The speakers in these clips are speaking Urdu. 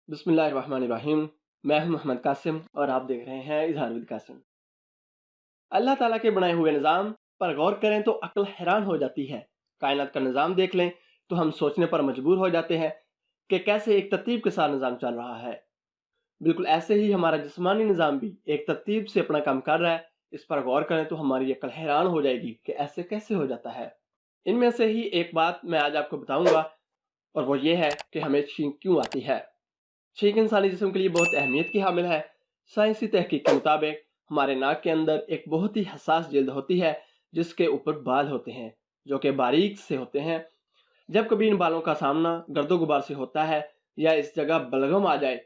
بسم اللہ الرحمن الرحیم۔ میں ہوں محمد قاسم اور آپ دیکھ رہے ہیں اظہار ود قاسم۔ اللہ تعالیٰ کے بنائے ہوئے نظام پر غور کریں تو عقل حیران ہو جاتی ہے۔ کائنات کا نظام دیکھ لیں تو ہم سوچنے پر مجبور ہو جاتے ہیں کہ کیسے ایک ترتیب کے ساتھ نظام چل رہا ہے۔ بالکل ایسے ہی ہمارا جسمانی نظام بھی ایک ترتیب سے اپنا کام کر رہا ہے۔ اس پر غور کریں تو ہماری عقل حیران ہو جائے گی کہ ایسے کیسے ہو جاتا ہے۔ ان میں سے ہی ایک بات میں آج آپ کو بتاؤں گا، اور وہ یہ ہے کہ ہمیں چھینک کیوں آتی ہے۔ چھینک انسانی جسم کے لیے بہت اہمیت کی حامل ہے۔ سائنسی تحقیق کے مطابق ہمارے ناک کے اندر ایک بہت ہی حساس جلد ہوتی ہے جس کے اوپر بال ہوتے ہیں جو کہ باریک سے ہوتے ہیں۔ جب کبھی ان بالوں کا سامنا گرد و غبار سے ہوتا ہے یا اس جگہ بلغم آ جائے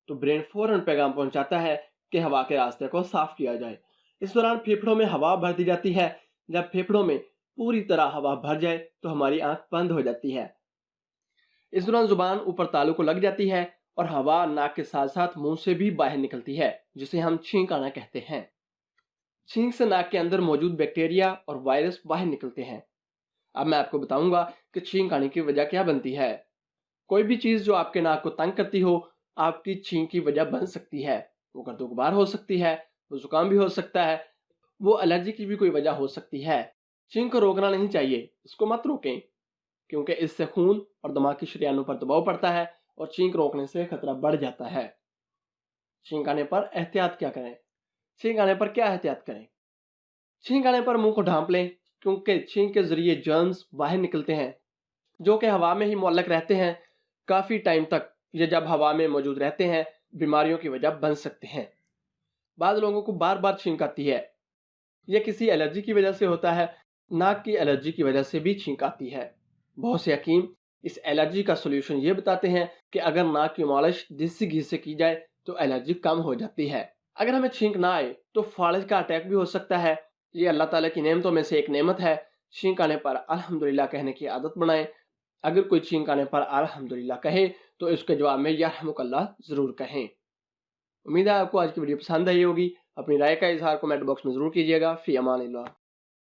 تو برین فوراً پیغام پہنچاتا ہے کہ ہوا کے راستے کو صاف کیا جائے۔ اس دوران پھیپھڑوں میں ہوا بھر دی جاتی ہے۔ جب پھیپھڑوں میں پوری طرح ہوا بھر جائے تو ہماری آنکھ بند ہو جاتی ہے۔ اس دوران زبان اوپر تالو کو لگ جاتی ہے اور ہوا ناک کے ساتھ ساتھ منہ سے بھی باہر نکلتی ہے جسے ہم چھینک آنا کہتے ہیں۔ چھینک سے ناک کے اندر موجود بیکٹیریا اور وائرس باہر نکلتے ہیں۔ اب میں آپ کو بتاؤں گا کہ چھینک آنے کی وجہ کیا بنتی ہے۔ کوئی بھی چیز جو آپ کے ناک کو تنگ کرتی ہو آپ کی چھینک کی وجہ بن سکتی ہے۔ وہ گرد و غبار ہو سکتی ہے، وہ زکام بھی ہو سکتا ہے، وہ الرجی کی بھی کوئی وجہ ہو سکتی ہے۔ چھینک کو روکنا نہیں چاہیے، اس کو مت روکیں کیونکہ اس سے خون اور دماغ کی شریانوں پر دباؤ پڑتا ہے اور چھینک روکنے سے خطرہ بڑھ جاتا ہے۔ چھینک آنے پر احتیاط کیا کریں؟ چھینک آنے پر کیا احتیاط کریں؟ چھینک آنے پر منہ کو ڈھانپ لیں کیونکہ چھینک کے ذریعے جرمز باہر نکلتے ہیں جو کہ ہوا میں ہی معلق رہتے ہیں کافی ٹائم تک۔ یہ جب ہوا میں موجود رہتے ہیں بیماریوں کی وجہ بن سکتے ہیں۔ بعض لوگوں کو بار بار چھینک آتی ہے، یہ کسی الرجی کی وجہ سے ہوتا ہے۔ ناک کی الرجی کی وجہ سے بھی چھینک آتی ہے۔ بہت سے حکیم اس الرجی کا سولوشن یہ بتاتے ہیں کہ اگر ناک کی مالش دیسی گھی سے کی جائے تو الرجی کم ہو جاتی ہے۔ اگر ہمیں چھینک نہ آئے تو فالج کا اٹیک بھی ہو سکتا ہے۔ یہ اللہ تعالیٰ کی نعمتوں میں سے ایک نعمت ہے۔ چھینک آنے پر الحمدللہ کہنے کی عادت بنائیں۔ اگر کوئی چھینک آنے پر الحمدللہ کہے تو اس کے جواب میں یرحمک اللہ ضرور کہیں۔ امید ہے آپ کو آج کی ویڈیو پسند آئی ہوگی۔ اپنی رائے کا اظہار کمنٹ باکس میں ضرور کیجیے گا۔ فی امان اللہ۔